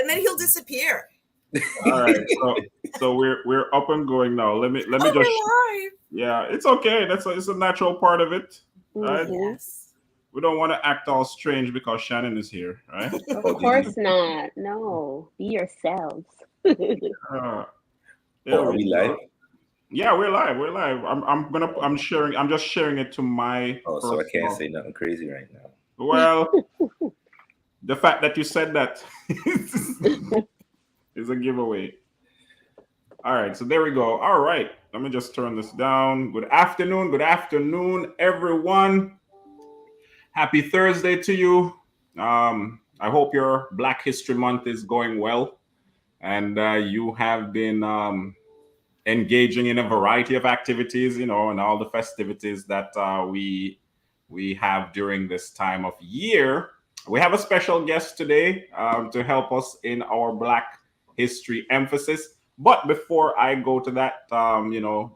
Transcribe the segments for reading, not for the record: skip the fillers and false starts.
and then he'll disappear. All right, so we're up and going now. Let me just. We're live. Yeah, it's okay. It's a natural part of it, right? Yes. We don't want to act all strange because Shannon is here, right? Of course not. No, be yourselves. Yeah, Are we live? Yeah, we're live. We're live. I'm sharing. I'm just sharing it to my. Oh, so I can't say nothing crazy right now. Well, the fact that you said that is a giveaway. All right, so there we go. All right, let me just turn this down. Good afternoon, everyone. Happy Thursday to you. I hope your Black History Month is going well, and you have been engaging in a variety of activities, and all the festivities that we have during this time of year. We have a special guest today to help us in our Black History emphasis. But before I go to that,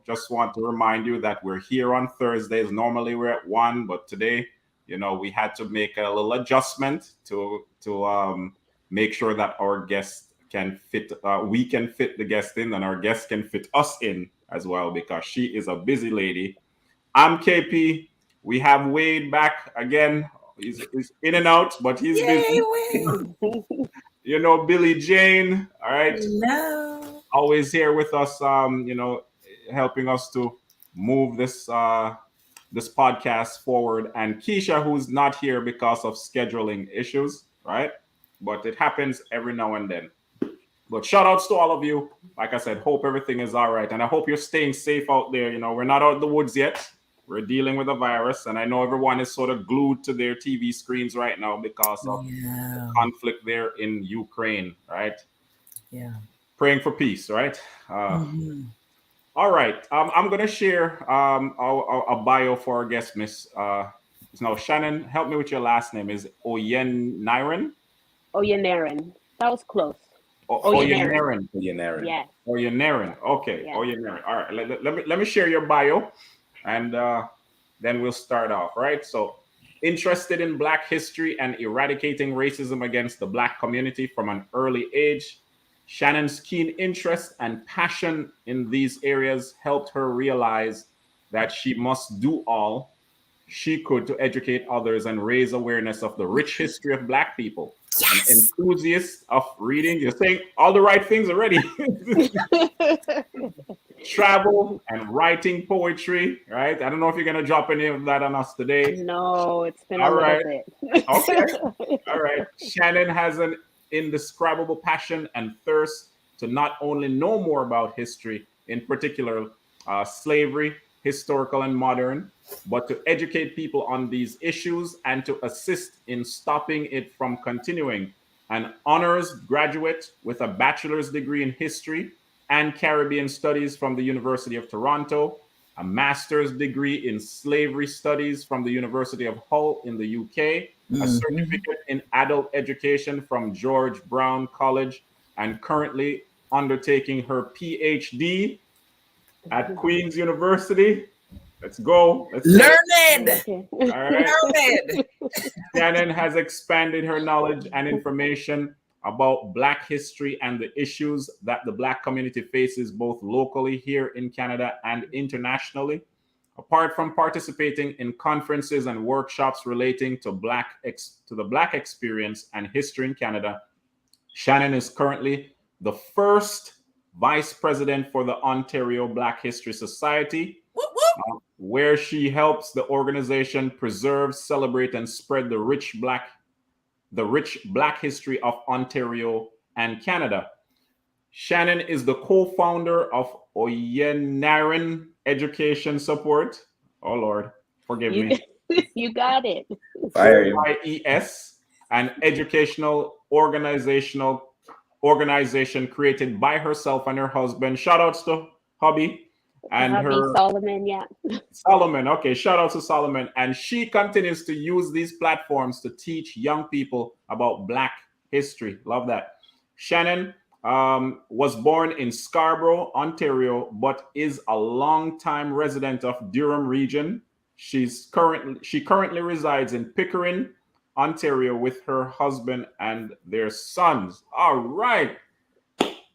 just want to remind you that we're here on Thursdays. Normally we're at 1, but today, we had to make a little adjustment to make sure that our guests can fit, we can fit the guest in, and our guests can fit us in as well, because she is a busy lady. I'm KP. We have Wade back again. He's in and out, but he's busy. Billy Jane. All right. Hello. Always here with us, helping us to move this podcast forward. And Keisha, who's not here because of scheduling issues, right? But it happens every now and then. But shout outs to all of you. Like I said, hope everything is all right. And I hope you're staying safe out there. We're not out of the woods yet. We're dealing with a virus. And I know everyone is sort of glued to their TV screens right now because of the conflict there in Ukraine, right? Yeah. Praying for peace, right? All right. I'm going to share a bio for our guest, Miss. Now, Shannon, help me with your last name. Is Oyeniran? Oyeniran. That was close. Oyeniran. Yes. Oyeniran. Okay. Yes. Oyeniran. All right. Let me share your bio, and then we'll start off. Right. So, interested in Black history and eradicating racism against the Black community from an early age, Shannon's keen interest and passion in these areas helped her realize that she must do all she could to educate others and raise awareness of the rich history of Black people. Yes. An enthusiast of reading. You're saying all the right things already. Travel and writing poetry, right? I don't know if you're going to drop any of that on us today. No, it's been a little bit. Okay. All right. Shannon has an indescribable passion and thirst to not only know more about history, in particular slavery, historical and modern, but to educate people on these issues and to assist in stopping it from continuing. An honors graduate with a bachelor's degree in history and Caribbean studies from the University of Toronto, a master's degree in slavery studies from the University of Hull in the UK, a certificate in adult education from George Brown College, and currently undertaking her PhD at Queen's University. Let's go. Learned. All right. Learned. Shannon has expanded her knowledge and information about Black history and the issues that the Black community faces both locally here in Canada and internationally. Apart from participating in conferences and workshops relating to the Black experience and history in Canada, Shannon is currently the first vice president for the Ontario Black History Society, where she helps the organization preserve, celebrate, and spread the rich Black history of Ontario and Canada. Shannon is the co-founder of Oyeniran Education Support. Oh Lord, forgive me. You got it. OYES, an educational organization created by herself and her husband. Shout outs to hubby and her Solomon. Yeah. Solomon. Okay, shout out to Solomon. And she continues to use these platforms to teach young people about Black history. Love that. Shannon was born in Scarborough, Ontario, but is a longtime resident of Durham region. She currently resides in Pickering, Ontario with her husband and their sons. All right.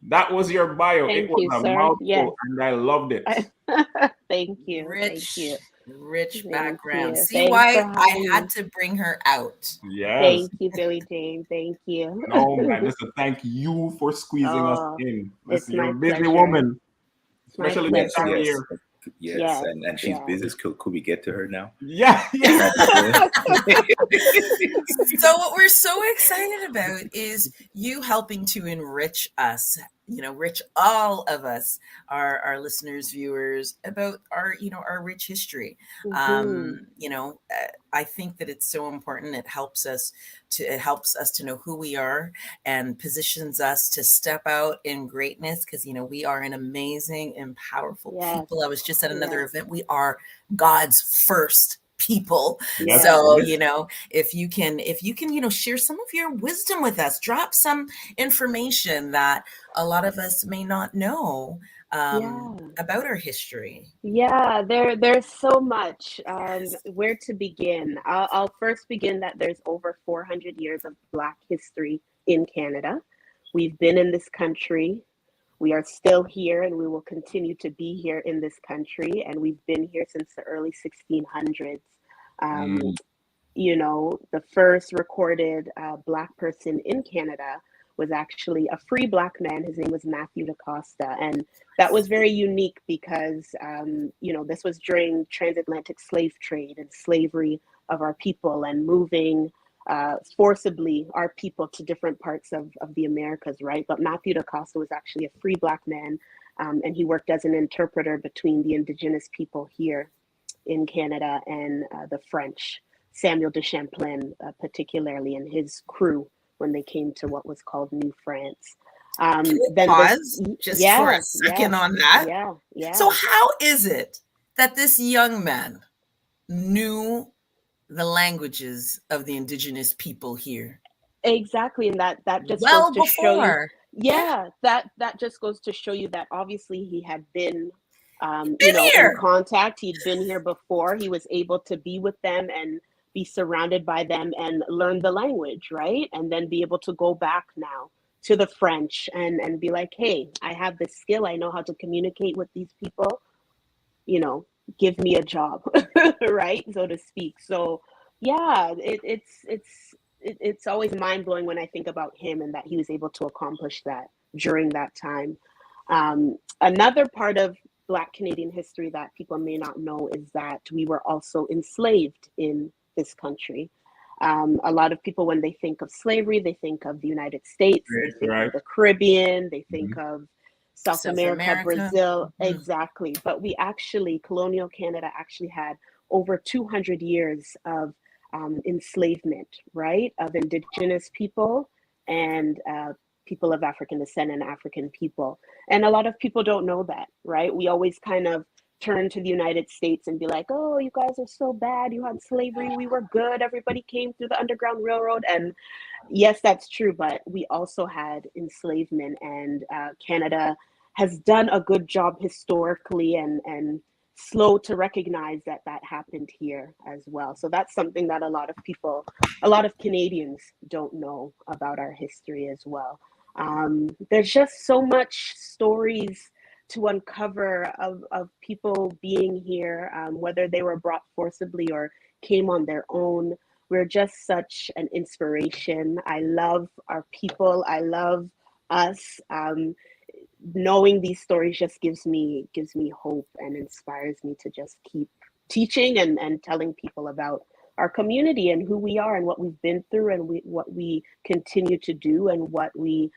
That was your bio. It Thank was you, a sir. Yes. mouthful, and I loved it. Thank you. Thank you. Rich Thank background. you. See Thanks for why I having had me. to bring her out. Yes. Thank you, Billy Jane. Thank you. No, man. Listen, thank you for squeezing us Oh, in. it's Listen, you're my a busy pleasure. woman, It's my especially this Yes, time of pleasure. yes, year. yes, Yes, and she's yes. busy. Could we get to her now? Yeah, yeah. So what we're so excited about is you helping to enrich us, enrich all of us, our listeners, viewers, about our, our rich history. Mhm. I think that it's so important. It helps us to know who we are and positions us to step out in greatness because, we are an amazing and powerful Yes. people. I was just at another Yes. event. We are God's first people. Yes, Yes. So, yes. if you can, share some of your wisdom with us, drop some information that a lot of us may not know Yeah. about our history. Yeah, there's so much. Where to begin? I'll first begin that there's over 400 years of Black history in Canada. We've been in this country. We are still here and we will continue to be here in this country. And we've been here since the early 1600s. Um, Mm, the first recorded Black person in Canada was actually a free Black man. His name was Matthew DaCosta. And that was very unique because, this was during transatlantic slave trade and slavery of our people and moving forcibly our people to different parts of the Americas, right? But Matthew DaCosta was actually a free Black man, and he worked as an interpreter between the Indigenous people here in Canada and the French. Samuel de Champlain, particularly, and his crew when they came to what was called New France. Can we Then pause just for a second on that? Yeah. So how is it that this young man knew the languages of the Indigenous people here? Exactly, and that just goes Well to show you. before. Yeah, that just goes to show you that obviously he had been, Been in here. contact. He'd been here before. He was able to be with them and be surrounded by them and learn the language, right? And then be able to go back now to the French and be like, hey, I have this skill. I know how to communicate with these people. Give me a job, right, so to speak. So yeah, it's always mind blowing when I think about him and that he was able to accomplish that during that time. Another part of Black Canadian history that people may not know is that we were also enslaved in this country. A lot of people, when they think of slavery, they think of the United States, they right, think right. of the Caribbean, they think Mhm. of South South America, America. Brazil, Mhm. exactly. But colonial Canada actually had over 200 years of enslavement, right? Of Indigenous people and people of African descent and African people. And a lot of people don't know that, right? We always kind of turn to the United States and be like, oh, you guys are so bad. You had slavery. We were good. Everybody came through the Underground Railroad. And yes, that's true. But we also had enslavement, and Canada has done a good job historically and slow to recognize that that happened here as well. So that's something that a lot of Canadians don't know about our history as well. There's just so much stories to uncover of people being here, whether they were brought forcibly or came on their own. We're just such an inspiration. I love our people. I love us. Knowing these stories just gives me hope and inspires me to just keep teaching and telling people about our community and who we are and what we've been through and what we continue to do and what we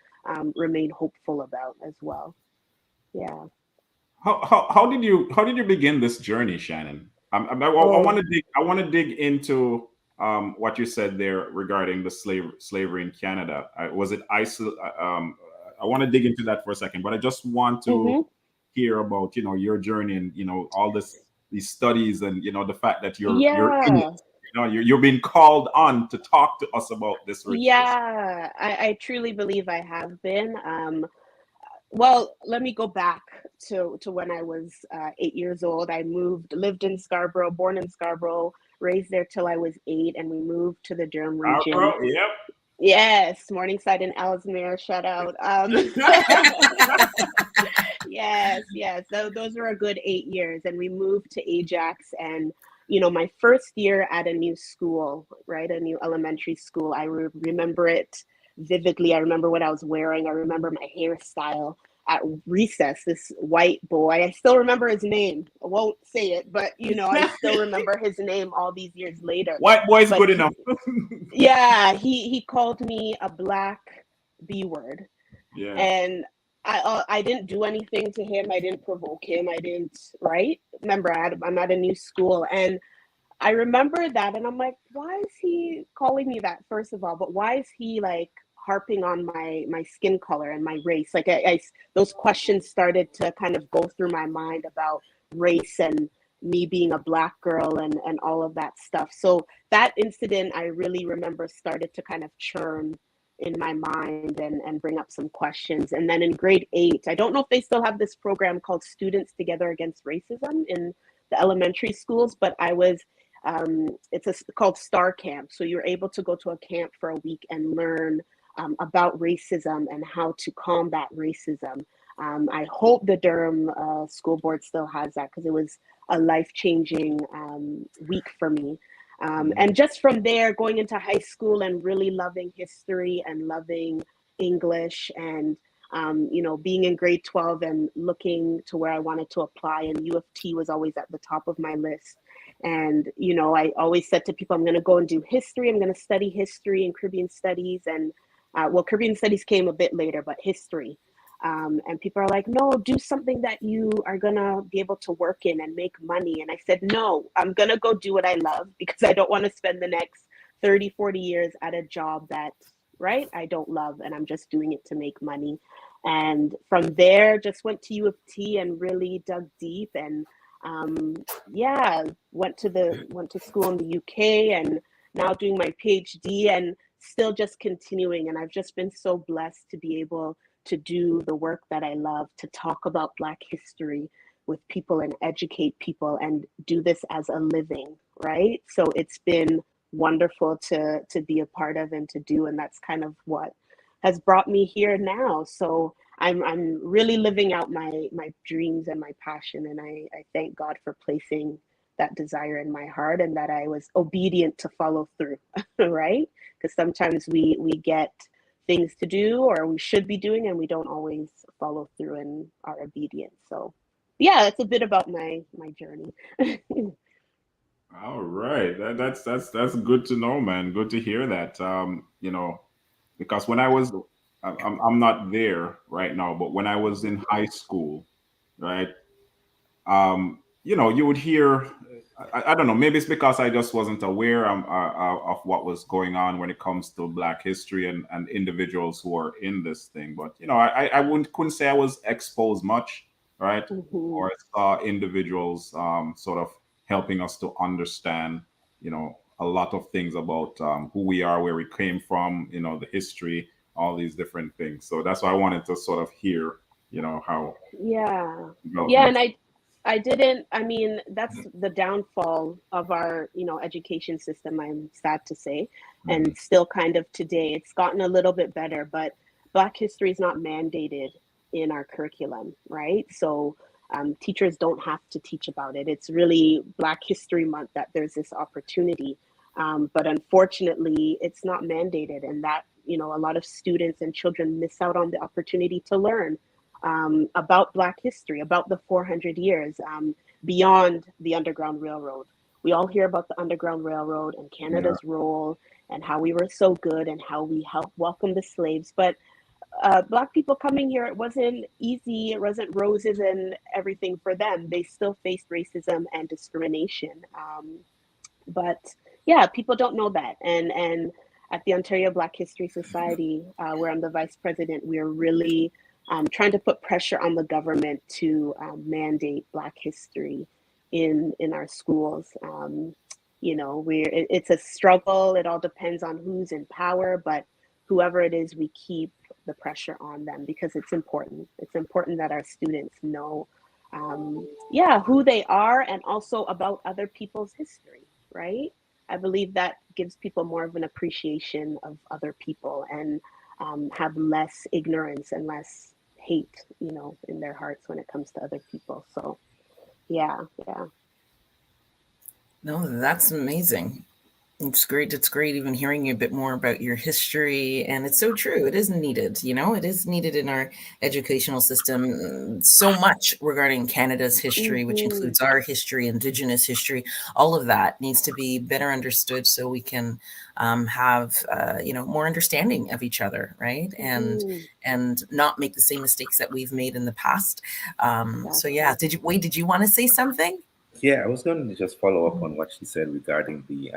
remain hopeful about as well. Yeah. How did you begin this journey, Shannon? I Oh, want to dig into what you said there regarding the slavery in Canada. Was it I want to dig into that for a second, but I just want to mm-hmm. hear about your journey and all these studies and the fact that you're in it. Yeah. You're being called on to talk to us about this rich history. Yeah. I truly believe I have been. Well, let me go back to when I was 8 years old. I lived in Scarborough, born in Scarborough, raised there till I was 8, and we moved to the Durham Our region. bro, yep. Yes, Morningside and Ellesmere, shout out. Yes, yes. Those were a good 8 years. And we moved to Ajax. And, my first year at a new school, right? A new elementary school, I remember it vividly. I remember what I was wearing. I remember my hairstyle at recess, this white boy. I still remember his name. I won't say it, but, I still remember his name all these years later. White boy's But good enough. yeah, he called me a black B word. Yeah. And I didn't do anything to him. I didn't provoke him. I didn't, right? Remember, I'm at a new school, and I remember that, and I'm like, why is he calling me that, first of all? But why is he like harping on my skin color and my race? Like those questions started to kind of go through my mind about race and me being a black girl and all of that stuff. So that incident, I really remember, started to kind of churn in my mind and bring up some questions. And then in grade 8, I don't know if they still have this program called Students Together Against Racism in the elementary schools, but I was, it's called Star Camp. So you're able to go to a camp for a week and learn about racism and how to combat racism. I hope the Durham school board still has that, because it was a life-changing week for me. And just from there, going into high school and really loving history and loving English, and being in grade 12 and looking to where I wanted to apply, and U of T was always at the top of my list. And I always said to people, I'm going to go and do history. I'm going to study history and Caribbean studies, and Caribbean studies came a bit later, but history. And people are like, no, do something that you are going to be able to work in and make money. And I said, no, I'm going to go do what I love, because I don't want to spend the next 30, 40 years at a job that, right, I don't love, and I'm just doing it to make money. And from there, just went to U of T and really dug deep, and went to school in the UK, and now doing my PhD, and still just continuing. And I've just been so blessed to be able to do the work that I love, to talk about Black history with people and educate people and do this as a living, right? So it's been wonderful to be a part of and to do, and that's kind of what has brought me here now. So I'm really living out my dreams and my passion, and I thank God for placing that desire in my heart, and that I was obedient to follow through, right? Because sometimes we get things to do, or we should be doing, and we don't always follow through in our obedience. So yeah, it's a bit about my journey. All right. That's good to know, man. Good to hear that. Because when I'm not there right now, but when I was in high school, right? You would hear, I don't know, maybe it's because I just wasn't aware of what was going on when it comes to Black history and individuals who are in this thing. But, I couldn't say I was exposed much, right? Mm-hmm. Or saw individuals sort of helping us to understand, a lot of things about who we are, where we came from, the history, all these different things. So that's why I wanted to sort of hear, how. Yeah. Well, Yeah, and I mean, that's the downfall of our, education system, I'm sad to say, and still kind of today. It's gotten a little bit better, but Black history is not mandated in our curriculum, right? So teachers don't have to teach about it. It's really Black History Month that there's this opportunity. But unfortunately, it's not mandated, and that, a lot of students and children miss out on the opportunity to learn about Black history, about the 400 years beyond the Underground Railroad. We all hear about the Underground Railroad and Canada's role, and how we were so good, and how we helped welcome the slaves. But Black people coming here, it wasn't easy. It wasn't roses and everything for them. They still faced racism and discrimination. But yeah, people don't know that. And at the Ontario Black History Society, where I'm the vice president, we're really trying to put pressure on the government to mandate Black history in our schools. It's a struggle. It all depends on who's in power, but whoever it is, we keep the pressure on them, because it's important. It's important that our students know, who they are, and also about other people's history, right? I believe that gives people more of an appreciation of other people, and have less ignorance and less hate, in their hearts when it comes to other people. So yeah, yeah. No, that's amazing. It's great. It's great even hearing a bit more about your history. And it's so true. It is needed. It is needed in our educational system. So much regarding Canada's history, which Mm-hmm. includes our history, Indigenous history. All of that needs to be better understood so we can have, more understanding of each other, right? Mm-hmm. And not make the same mistakes that we've made in the past. So Exactly. yeah, did you want to say something? Yeah, I was going to just follow up on what she said regarding the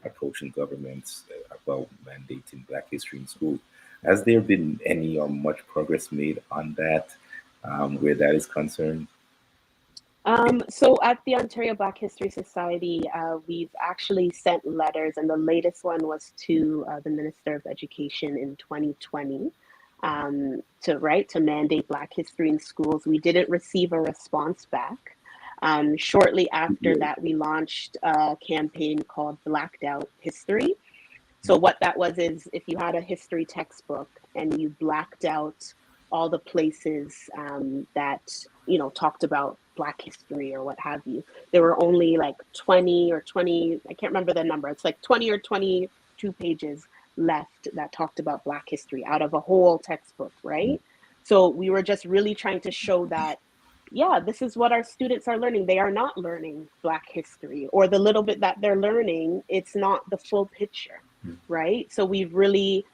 approach in governments about mandating Black history in schools. Has there been any or much progress made on that, where that is concerned? So at the Ontario Black History Society, we've actually sent letters, and the latest one was to the Minister of Education in 2020, to mandate Black history in schools. We didn't receive a response back. Shortly after Yeah. that, we launched a campaign called Blacked Out History. So what that was is, if you had a history textbook and you blacked out all the places that talked about Black history or what have you, there were only like 20 or 20. I can't remember the number. It's like 20 or 22 pages left that talked about Black history out of a whole textbook, right? So we were just really trying to show that, yeah, this is what our students are learning. They are not learning Black history, or the little bit that they're learning, it's not the full picture, right? So we've really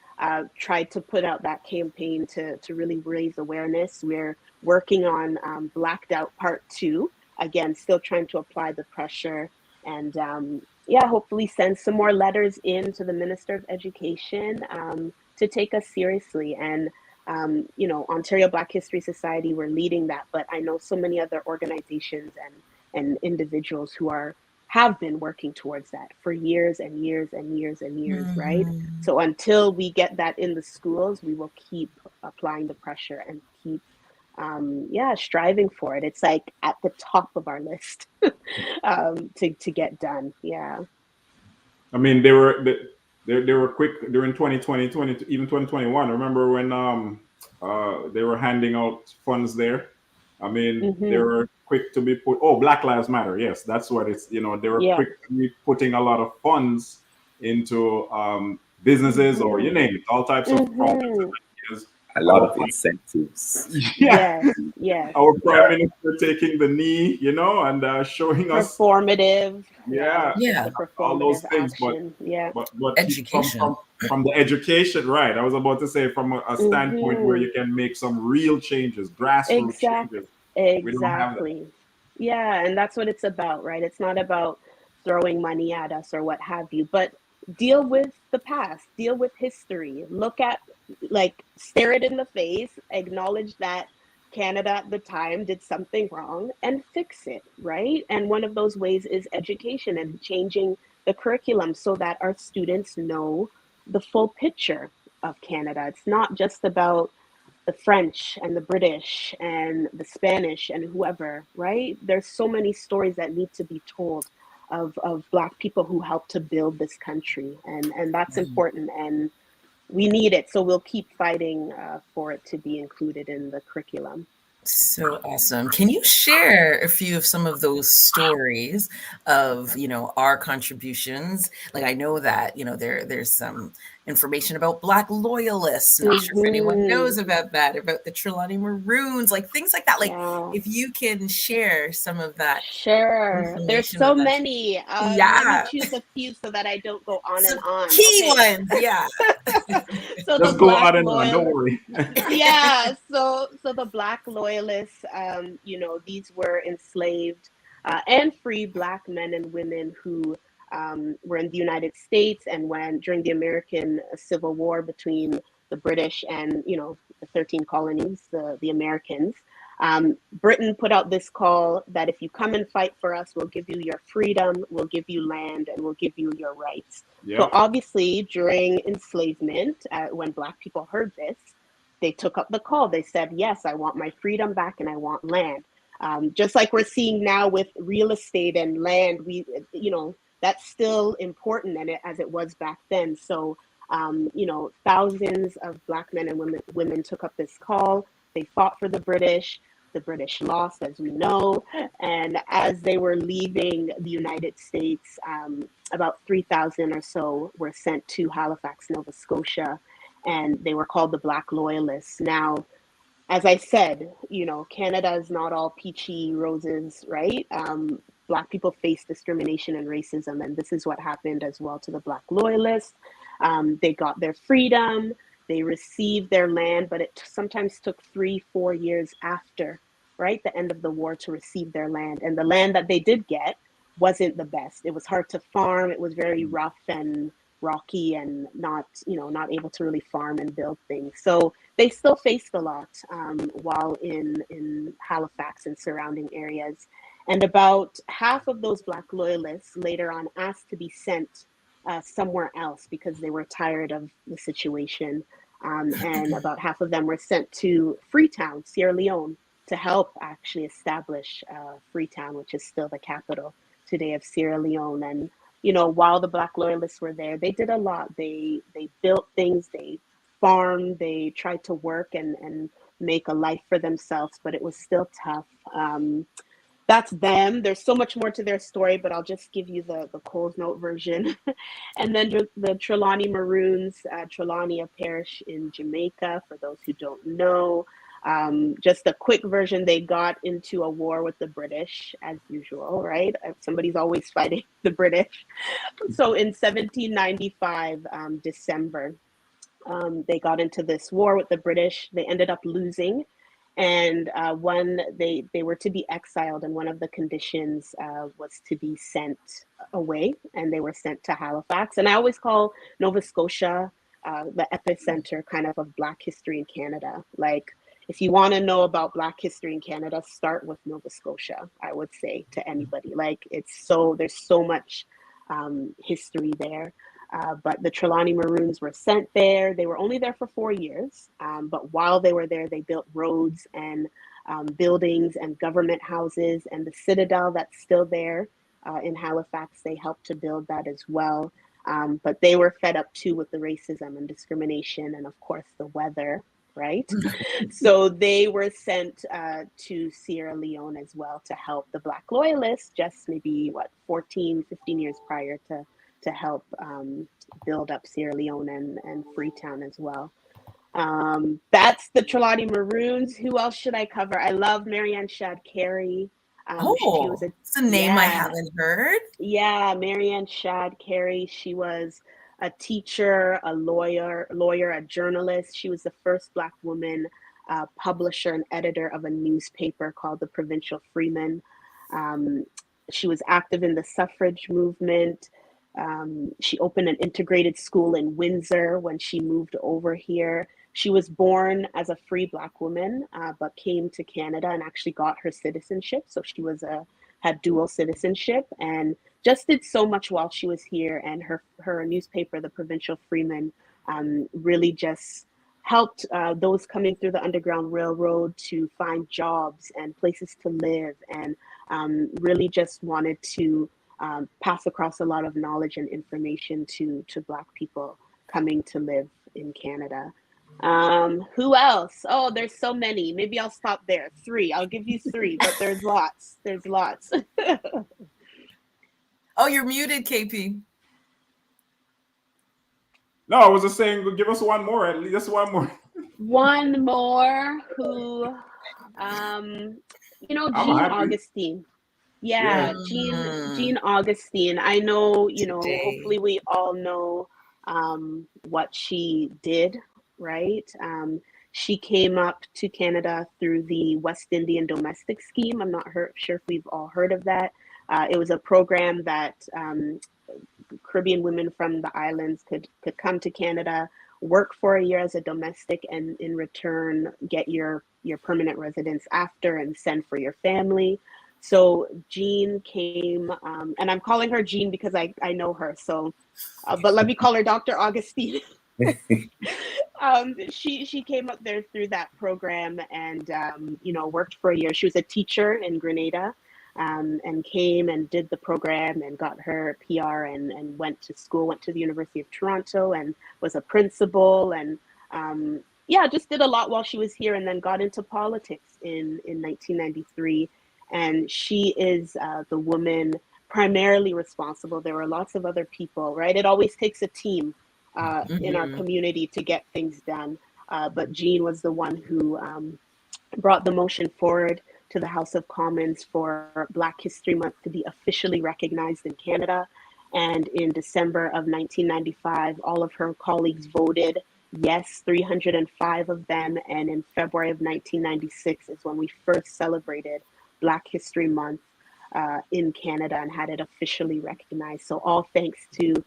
tried to put out that campaign to really raise awareness. We're working on Blacked Out Part 2, again, still trying to apply the pressure, and yeah, hopefully send some more letters in to the Minister of Education to take us seriously. And Ontario Black History Society, we're leading that, but I know so many other organizations and individuals who have been working towards that for years and years and years and years, right? So until we get that in the schools, we will keep applying the pressure and keep striving for it. It's like at the top of our list to get done. Yeah. I mean, they were quick during 2020, even 2021. Remember when they were handing out funds there? I mean, they Mm-hmm. were quick to be put. Oh, Black Lives Matter. Yes, that's what it's. They were Yeah. quick to be putting a lot of funds into businesses, or you Mm-hmm. name it, all types of programs Mm-hmm. and ideas. A lot of incentives. Yeah, Yes. Yes. our prime minister taking the knee, and showing us, Performative. Yeah. yeah, Just Yeah, the all those performative things. But action. Yeah. but from education. from the education, right? I was about to say, from a standpoint where Mm-hmm. you can make some real changes, grassroots changes. We don't have that. Exactly. Yeah, and that's what it's about, right? It's not about throwing money at us or what have you, but deal with the past, deal with history. Look at, like, stare it in the face, acknowledge that Canada at the time did something wrong and fix it, right? And one of those ways is education and changing the curriculum so that our students know the full picture of Canada. It's not just about the French and the British and the Spanish and whoever, right? There's so many stories that need to be told of Black people who helped to build this country, and that's important, and we need it. So we'll keep fighting for it to be included in the curriculum. So awesome. Can you share a few of some of those stories of, our contributions? Like, I know that, there's some information about Black Loyalists. Not sure if anyone Mm-hmm. knows about that, about the Trelawney Maroons, like things like that. Like, Yeah. if you can share some of that Sure. There's information so with us. many. Let me Yeah. choose a few so that I don't go on and Some on. key Okay. ones. Yeah. So the Just go Black on and on. Don't Loyal worry. yeah, so the Black Loyalists, these were enslaved and free Black men and women who were in the United States, and when during the American Civil War between the British and the 13 colonies, the Americans. Britain put out this call that if you come and fight for us, we'll give you your freedom, we'll give you land, and we'll give you your rights. So Yep. obviously, during enslavement, when Black people heard this, they took up the call. They said, yes, I want my freedom back and I want land. Just like we're seeing now with real estate and land, that's still important as it was back then. So, thousands of Black men and women took up this call. They fought for the British. The British lost, as we know. And as they were leaving the United States, about 3,000 or so were sent to Halifax, Nova Scotia, and they were called the Black Loyalists. Now, as I said, Canada is not all peachy roses, right? Black people face discrimination and racism, and this is what happened as well to the Black Loyalists. They got their freedom. They received their land, but it sometimes took 3-4 years after, right, the end of the war to receive their land. And the land that they did get wasn't the best. It was hard to farm. It was very rough and rocky and not able to really farm and build things. So they still faced a lot while in Halifax and surrounding areas. And about half of those Black Loyalists later on asked to be sent somewhere else because they were tired of the situation. And about half of them were sent to Freetown, Sierra Leone, to help actually establish Freetown, which is still the capital today of Sierra Leone. And, while the Black Loyalists were there, they did a lot. They built things, they farmed, they tried to work and make a life for themselves, but it was still tough. That's them. There's so much more to their story, but I'll just give you the Coles Note version. And then the Trelawney Maroons, Trelawney, a parish in Jamaica, for those who don't know. Just a quick version, they got into a war with the British, as usual, right? Somebody's always fighting the British. So in 1795, December, they got into this war with the British. They ended up losing. And when they were to be exiled, and one of the conditions was to be sent away, and they were sent to Halifax. And I always call Nova Scotia the epicenter kind of Black history in Canada. Like, if you want to know about Black history in Canada, start with Nova Scotia, I would say to anybody. Like, there's so much history there. But the Trelawney Maroons were sent there. They were only there for 4 years. But while they were there, they built roads and buildings and government houses, and the Citadel that's still there in Halifax, they helped to build that as well. But they were fed up too with the racism and discrimination and, of course, the weather, right? So they were sent to Sierra Leone as well to help the Black Loyalists, just maybe 14, 15 years prior to help build up Sierra Leone and Freetown as well. That's the Trelawney Maroons. Who else should I cover? I love Marianne Shadd Carey. It's a name I haven't heard. Yeah, Marianne Shadd Carey. She was a teacher, a lawyer, a journalist. She was the first Black woman publisher and editor of a newspaper called the Provincial Freeman. She was active in the suffrage movement. She opened an integrated school in Windsor when she moved over here. She was born as a free Black woman, but came to Canada and actually got her citizenship. So she had dual citizenship and just did so much while she was here. And her newspaper, the Provincial Freeman, really just helped those coming through the Underground Railroad to find jobs and places to live, and really just wanted to pass across a lot of knowledge and information to Black people coming to live in Canada. Who else? Oh, there's so many. Maybe I'll stop there. 3. I'll give you 3, but there's lots. There's lots. Oh, you're muted, KP. No, I was just saying, give us one more, at least one more. One more who, Jean Augustine. Yeah. Jean Augustine. I know, hopefully we all know what she did, right? She came up to Canada through the West Indian Domestic Scheme. I'm not sure if we've all heard of that. It was a program that Caribbean women from the islands could come to Canada, work for a year as a domestic, and in return get your permanent residence after and send for your family. So Jean came, and I'm calling her Jean because I know her. So, but let me call her Dr. Augustine. She came up there through that program and worked for a year. She was a teacher in Grenada. and came and did the program and got her PR and went to school, went to the University of Toronto and was a principal and yeah, just did a lot while she was here and then got into politics in 1993. And she is the woman primarily responsible. There were lots of other people, right? It always takes a team in our community to get things done. But Jean was the one who brought the motion forward to the House of Commons for Black History Month to be officially recognized in Canada. And in December of 1995, all of her colleagues voted yes, 305 of them. And in February of 1996 is when we first celebrated Black History Month in Canada and had it officially recognized. So all thanks to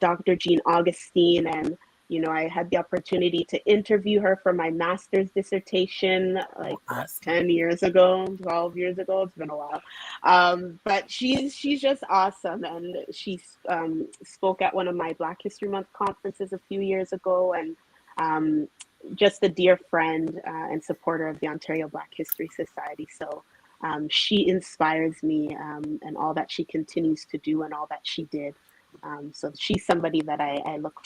Dr. Jean Augustine. And, you know, I had the opportunity to interview her for my master's dissertation, like 10 years ago, 12 years ago. It's been a while. But she's just awesome. And she spoke at one of my Black History Month conferences a few years ago. And just a dear friend and supporter of the Ontario Black History Society. So she inspires me and all that she continues to do and all that she did. So she's somebody that I look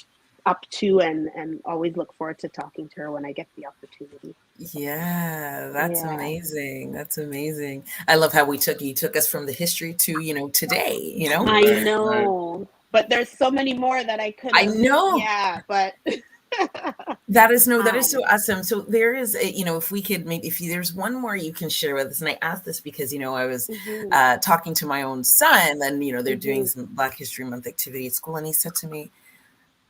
up to and always look forward to talking to her when I get the opportunity. Yeah, that's amazing. That's amazing. I love how you took us from the history to, you know, today, you know? I know, but there's so many more that I could. I know. Yeah, but that is so awesome. So there is a, you know, if we could maybe, if there's one more you can share with us, and I asked this because, you know, I was talking to my own son and, you know, they're doing some Black History Month activity at school. And he said to me,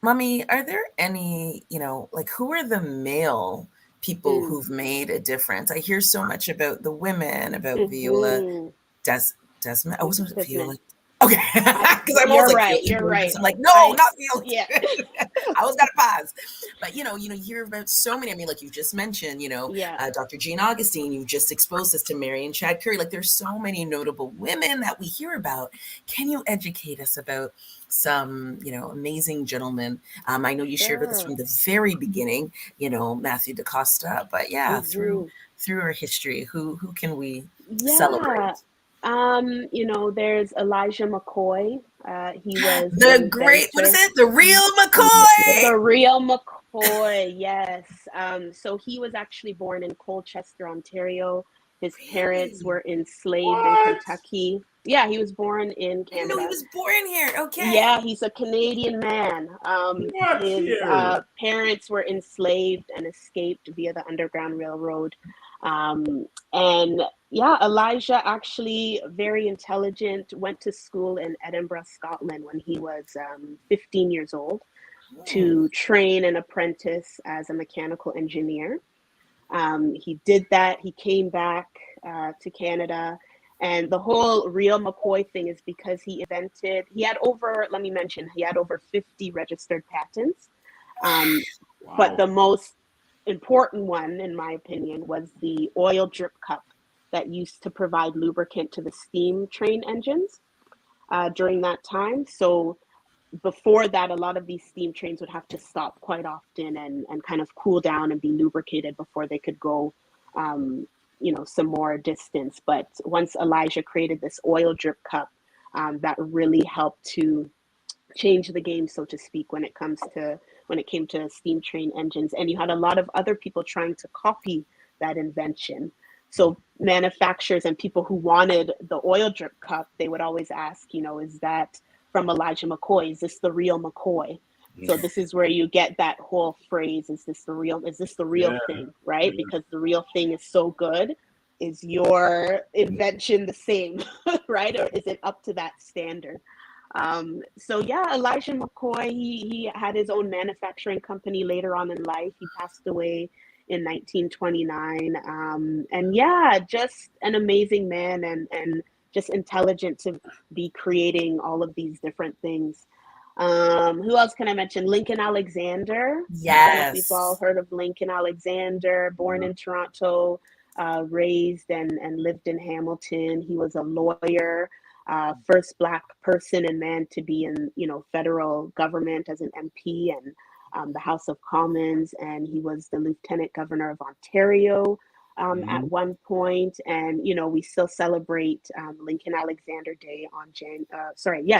Mommy, are there any, you know, like who are the male people who've made a difference? I hear so much about the women, about Viola Desmond. I wasn't Viola. Okay, because I'm always like, you're right. I'm like, no, not Viola. Yeah, I always got to pause. But you hear about so many. I mean, like you just mentioned, Dr. Jean Augustine. You just exposed us to Mary and Chad Curry. Like, there's so many notable women that we hear about. Can you educate us about some, amazing gentlemen? I know you shared with us from the very beginning, Matthew DaCosta. But yeah, through our history, who can we celebrate? There's Elijah Mccoy. He was the great, what is it? The real Mccoy. The real McCoy, yes. So he was actually born in Colchester, Ontario. His parents were enslaved in Kentucky. Yeah, he was born in Canada. I know he was born here. Okay. Yeah, he's a Canadian man. His parents were enslaved and escaped via the Underground Railroad. And yeah, Elijah actually very intelligent, went to school in Edinburgh, Scotland when he was 15 years old to train an apprentice as a mechanical engineer. He did that. He came back to Canada. And the whole real McCoy thing is because he had over 50 registered patents. But the most important one, in my opinion, was the oil drip cup that used to provide lubricant to the steam train engines during that time. So before that, a lot of these steam trains would have to stop quite often and kind of cool down and be lubricated before they could go some more distance. But once Elijah created this oil drip cup, that really helped to change the game, so to speak, when it came to steam train engines. And you had a lot of other people trying to copy that invention. So manufacturers and people who wanted the oil drip cup, they would always ask, is that from Elijah McCoy? Is this the real McCoy? So this is where you get that whole phrase, is this the real thing, right? Because the real thing is so good. Is your invention the same, right? Or is it up to that standard? So yeah, Elijah McCoy, he had his own manufacturing company later on in life. He passed away in 1929. And yeah, just an amazing man and just intelligent to be creating all of these different things. Who else can I mention? Lincoln Alexander. Yes. We've all heard of Lincoln Alexander, born in Toronto, raised and lived in Hamilton. He was a lawyer, first Black person and man to be in, federal government as an MP and the House of Commons. And he was the Lieutenant Governor of Ontario at one point, and we still celebrate Lincoln Alexander Day on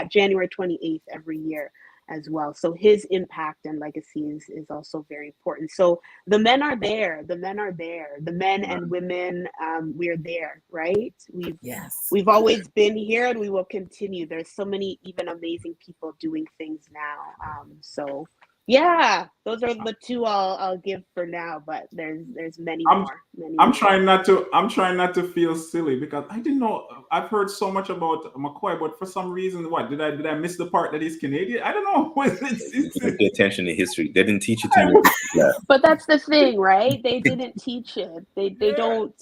January 28th every year as well. So his impact and legacy is also very important. So the men are there. The men and women, we're there, right? We've always been here, and we will continue. There's so many even amazing people doing things now. So yeah, those are the two I'll give for now, but there's many more. I'm trying not to feel silly, because I didn't know. I've heard so much about Mccoy, but for some reason, did I miss the part that he's Canadian? I don't know. You didn't pay attention to history. They didn't teach it to you. But that's the thing, right? They didn't teach it. They don't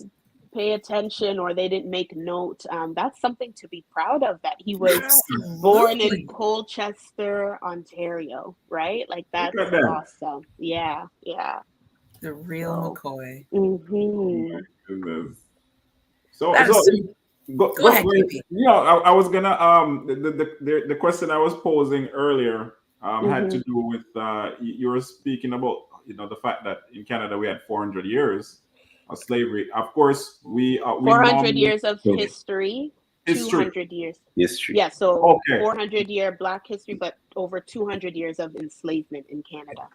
pay attention, or they didn't make note. That's something to be proud of, that he was born in Colchester, Ontario, right? Like, that's awesome. Yeah. The real Mccoy. So go ahead. I was gonna the question I was posing earlier had to do with you were speaking about the fact that in Canada we had 400 years of slavery. Of course, we 400 years of history. 200 years history. Yeah, so 400-year Black history, but over 200 years of enslavement in Canada.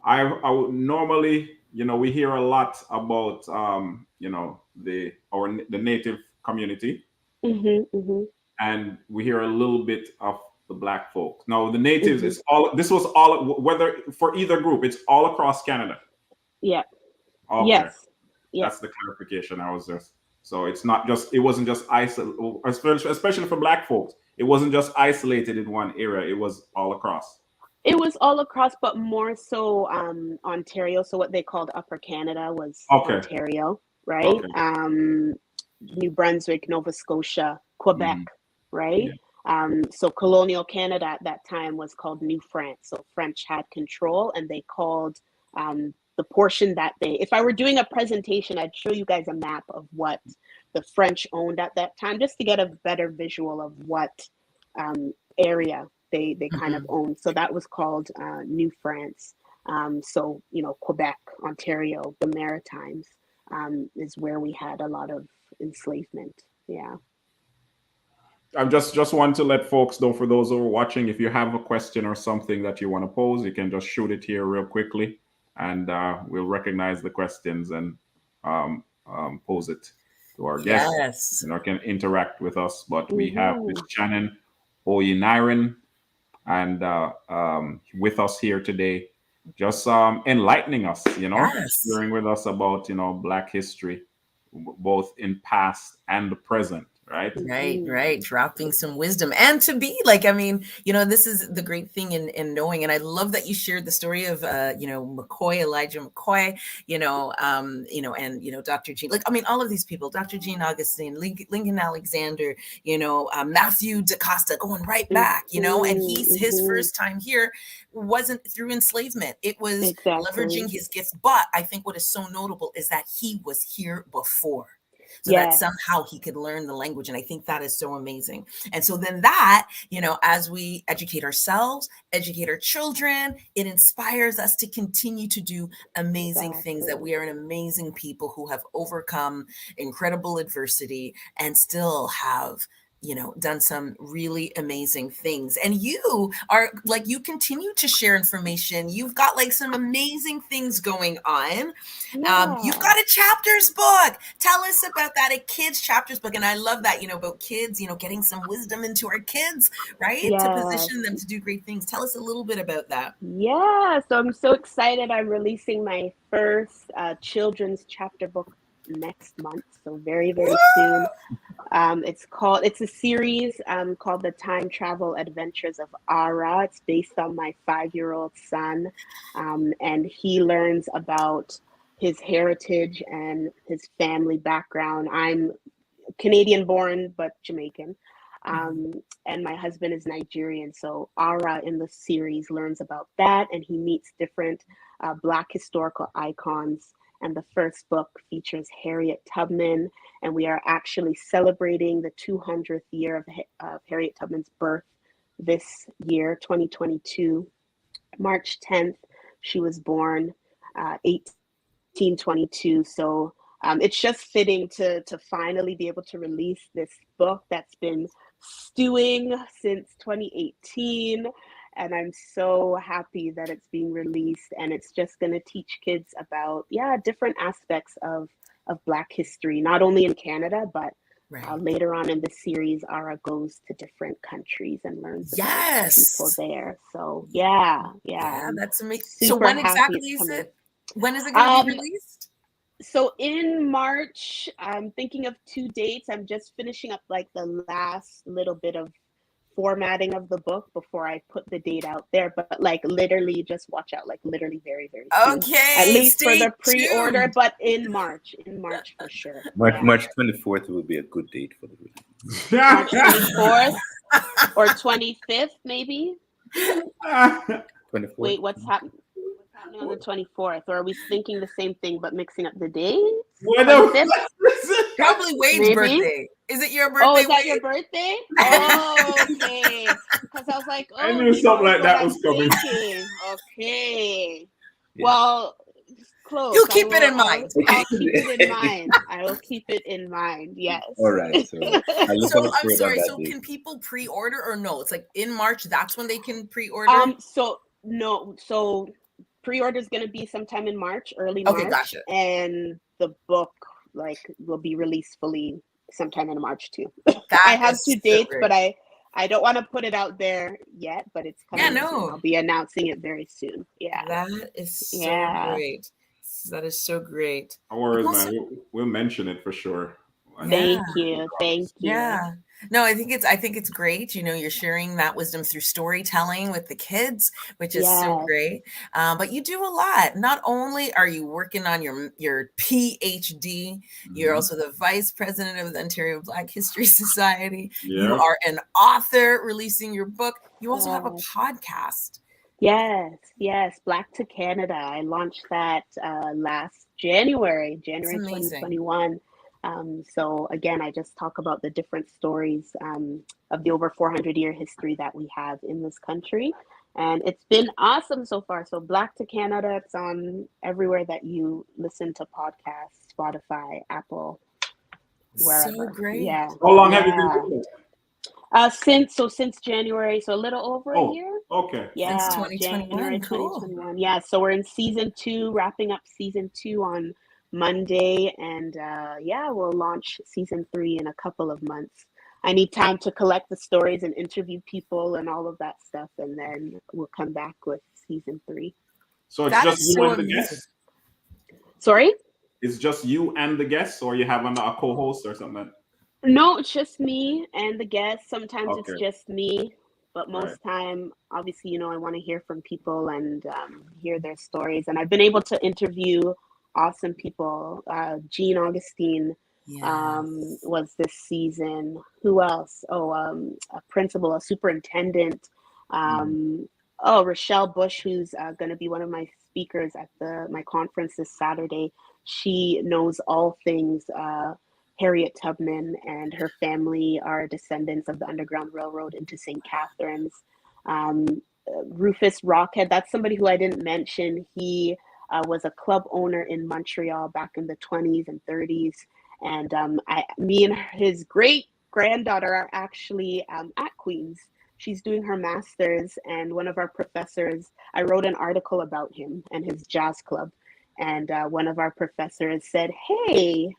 I would normally, we hear a lot about the native community, and we hear a little bit of the Black folk. Now the natives, this was all, whether for either group, it's all across Canada. Yeah. Okay. Yes. That's the clarification I was just. So it wasn't just isolated, especially for Black folks. It wasn't just isolated in one area. It was all across. It was all across, but more so Ontario. So what they called Upper Canada was Ontario, right? Okay. New Brunswick, Nova Scotia, Quebec, right? Yeah. So colonial Canada at that time was called New France. So French had control, and they called the portion that if I were doing a presentation, I'd show you guys a map of what the French owned at that time, just to get a better visual of what area they kind of owned. So that was called New France. So, Quebec, Ontario, the Maritimes is where we had a lot of enslavement. Yeah. I just want to let folks know, for those who are watching, if you have a question or something that you want to pose, you can just shoot it here real quickly, and we'll recognize the questions and pose it to our guests. Can interact with us. But we have Ms. Channon Oyeniran and with us here today, just enlightening us, sharing with us about Black history, both in past and the present. Right. Dropping some wisdom, and to be like, this is the great thing in knowing. And I love that you shared the story of, Mccoy, Elijah Mccoy, and, Dr. Jean, all of these people, Dr. Jean Augustine, Lincoln Alexander, Matthew DaCosta, going right back, and his first time here wasn't through enslavement. It was leveraging his gifts. But I think what is so notable is that he was here before. So that somehow he could learn the language. And I think that is so amazing. And so then that, as we educate ourselves, educate our children, it inspires us to continue to do amazing things, that we are an amazing people who have overcome incredible adversity and still have done some really amazing things. And you are you continue to share information. You've got some amazing things going on. Yeah. You've got a chapters book. Tell us about that, a kids chapters book. And I love that, about kids, getting some wisdom into our kids, right? Yes. To position them to do great things. Tell us a little bit about that. Yeah. So I'm so excited. I'm releasing my first children's chapter book next month. So very, very soon. It's a series called The Time Travel Adventures of Ara. It's based on my 5-year-old son, and he learns about his heritage and his family background. I'm Canadian born, but Jamaican. And my husband is Nigerian. So Ara in the series learns about that, and he meets different Black historical icons. And the first book features Harriet Tubman, and we are actually celebrating the 200th year of Harriet Tubman's birth this year, 2022. March 10th, she was born, 1822. So it's just fitting to finally be able to release this book that's been stewing since 2018. And I'm so happy that it's being released, and it's just going to teach kids about, different aspects of Black history, not only in Canada, but later on in the series, Ara goes to different countries and learns about people there. So yeah, that's amazing. So when exactly is it? When is it going to be released? So in March, I'm thinking of 2 dates. I'm just finishing up like the last little bit of formatting of the book before I put the date out there, but like literally just watch out, like literally very, very soon. Okay. At least for the pre-order, but in March for sure. March 24th will be a good date for the release. March 24th or 25th, maybe. 24th. Wait, what's happening on the 24th? Or are we thinking the same thing but mixing up the dates? Probably Wade's birthday. Is it your birthday? Oh, is that your birthday? Oh, okay. Because I was like, I knew something like that was coming. Okay. Yeah. Well, close. You'll keep it in mind. I'll keep it in mind. I will keep it in mind. Yes. All right. So I'm sorry. So can people pre-order or no? It's like in March. That's when they can pre-order. So pre-order is going to be sometime in March, early March. Okay, gotcha. And the book will be released fully sometime in March too. I have 2 dates, but I don't want to put it out there yet, but it's coming soon. I'll be announcing it very soon. Yeah. That is so great. That is so great. No worries, man. We'll mention it for sure. Thank you. Yeah. No, I think it's great. You're sharing that wisdom through storytelling with the kids, which is so great. But you do a lot. Not only are you working on your PhD, you're also the vice president of the Ontario Black History Society. Yeah. You are an author releasing your book. You also have a podcast. Yes. Black to Canada. I launched that last January 2021. So again, I just talk about the different stories of the over 400-year history that we have in this country. And it's been awesome so far. So Black to Canada, it's on everywhere that you listen to podcasts, Spotify, Apple, wherever. So great. Yeah. How long have you been doing it? Since January, so a little over a year. Okay. Yeah, since 2021. January cool. 2021. Yeah, so we're in season 2, wrapping up season 2 on Monday, and we'll launch season 3 in a couple of months. I need time to collect the stories and interview people and all of that stuff, and then we'll come back with season 3. So it's just you and the guests? Sorry? It's just you and the guests, or you have a co-host or something? No, it's just me and the guests. Sometimes it's just me, but most time, obviously, I want to hear from people and hear their stories. And I've been able to interview awesome people. Jean Augustine was this season. Who else? A principal, a superintendent. Rochelle Bush, who's going to be one of my speakers at my conference this Saturday. She knows all things Harriet Tubman, and her family are descendants of the Underground Railroad into St. Catharines. Rufus Rockhead, that's somebody who I didn't mention. He was a club owner in Montreal back in the 20s and 30s. And me and his great-granddaughter are actually at Queen's. She's doing her master's, and one of our professors, I wrote an article about him and his jazz club. And one of our professors said, "Hey,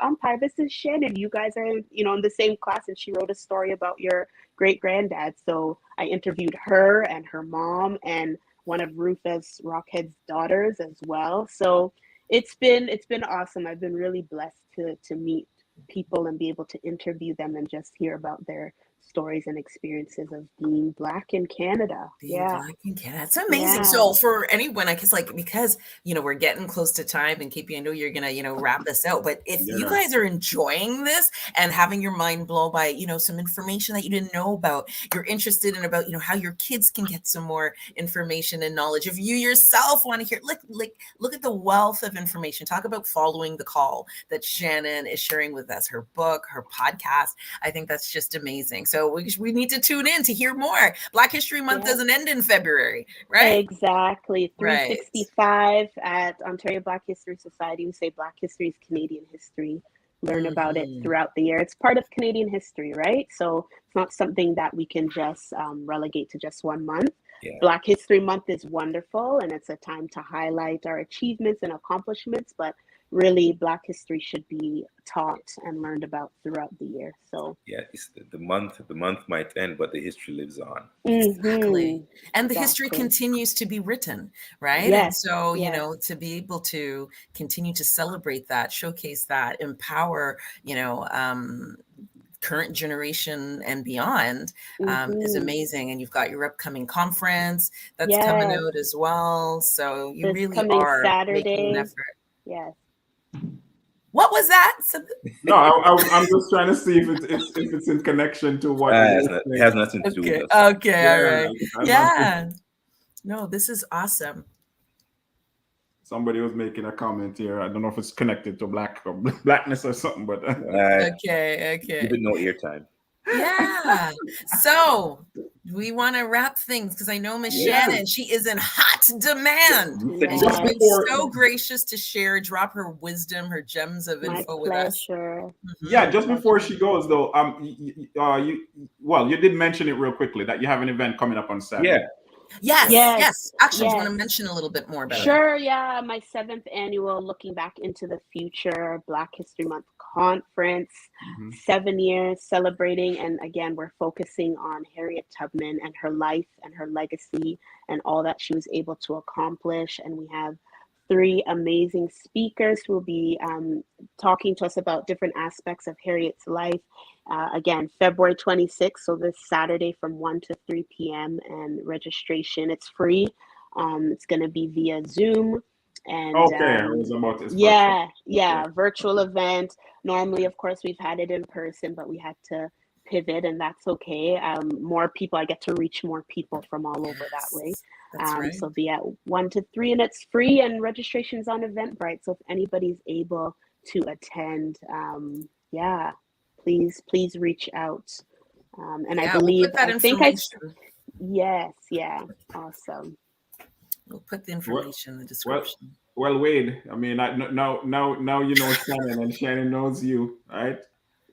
umpire, this is Shannon. You guys are, in the same class." And she wrote a story about your great-granddad. So I interviewed her and her mom and one of Rufus Rockhead's daughters as well. So it's been awesome. I've been really blessed to meet people and be able to interview them and just hear about their stories and experiences of being Black in Canada. Black in Canada. It's amazing. Yeah. So for anyone, I guess, because, we're getting close to time, and KP, I know you're going to, wrap this out, but if you guys are enjoying this and having your mind blown by, some information that you didn't know about, you're interested in about, how your kids can get some more information and knowledge. If you yourself want to hear, look at the wealth of information. Talk about following the call that Shannon is sharing with us, her book, her podcast. I think that's just amazing. So we need to tune in to hear more. Black History Month doesn't end in February, right? Exactly. Right. 365 at Ontario Black History Society. We say Black history is Canadian history. Learn about it throughout the year. It's part of Canadian history, right? So it's not something that we can just relegate to just 1 month. Yeah. Black History Month is wonderful, and it's a time to highlight our achievements and accomplishments, but really Black history should be taught and learned about throughout the year. So yeah, it's the month might end, but the history lives on. Exactly. And the history continues to be written, right? Yes. And so, you know, to be able to continue to celebrate that, showcase that, empower, you know, current generation and beyond is amazing. And you've got your upcoming conference that's coming out as well. So you really are Saturday. making an effort. Yes. What was that? No, I'm just trying to see if it's in connection to what it has nothing to do with us. Okay, all right. Yeah. No, this is awesome. Somebody was making a comment here. I don't know if it's connected to blackness or something, but okay. Give it no eartime. Yeah. So we want to wrap things because I know Miss Shannon, she is in hot demand. She's been so gracious to share, drop her wisdom, her gems of info with us. Yeah, just before she goes though, you did mention it real quickly that you have an event coming up on Saturday. Yes. Actually, I want to mention a little bit more about it. Sure, yeah. My 7th annual Looking Back into the Future Black History Month conference, 7 years celebrating. And again, we're focusing on Harriet Tubman and her life and her legacy and all that she was able to accomplish. And we have 3 amazing speakers who will be talking to us about different aspects of Harriet's life. Again, February 26th, so this Saturday from 1 to 3 p.m. and registration, it's free. It's going to be via Zoom. And I was about to virtual event. Normally, of course, we've had it in person, but we had to pivot, and that's okay. More people, I get to reach more people from all over that way. That's right. So be at 1 to 3, and it's free, and registration's on Eventbrite. So if anybody's able to attend, please reach out. And I believe awesome. We'll put the information in the description. Well, Wade, I mean, now you know Shannon, and Shannon knows you, right?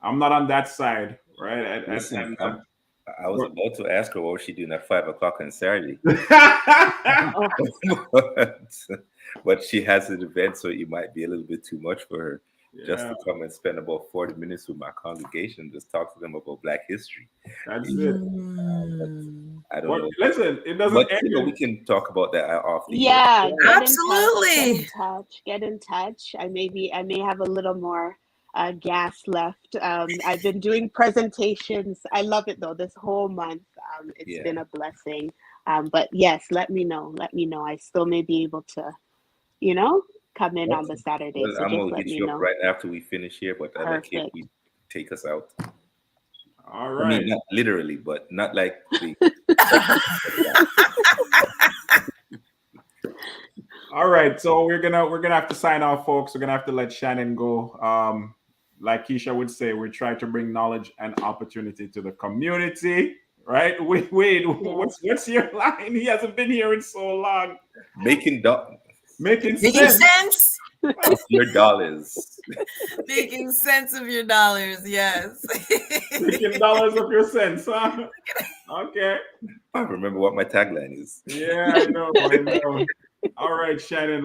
I'm not on that side, right? Listen, I was about to ask her what was she doing at 5 o'clock on Saturday. But she has an event, so it might be a little bit too much for her. Just to come and spend about 40 minutes with my congregation, just talk to them about Black history. That's it. I don't know. Listen, it doesn't. But we can talk about that off the year. Absolutely. Get in touch. I may have a little more gas left. I've been doing presentations. I love it though. This whole month, it's been a blessing. But yes, let me know. I still may be able to, come in on the Saturday. Well, so I'm just gonna get you up right after we finish here, but I like it. We take us out. All right. I mean, not literally, but not like the. All right, so we're gonna have to sign off, folks. We're gonna have to let Shannon go. Like Keisha would say, we're trying to bring knowledge and opportunity to the community. Right? Wait, what's your line? He hasn't been here in so long. Making sense of your dollars. Making sense of your dollars, yes. Making dollars of your cents, huh? Okay. I remember what my tagline is. Yeah, I know. All right, Shannon.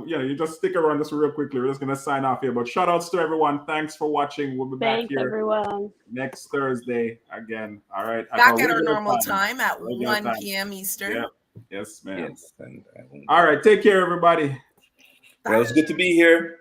You just stick around just real quickly. We're just gonna sign off here. But shout outs to everyone. Thanks for watching. We'll be back here everyone. next Thursday again. All right. Back at our normal time at 1 p.m. Eastern. Yeah. Yes, ma'am. Yes. All right. Take care, everybody. Well, it's good to be here.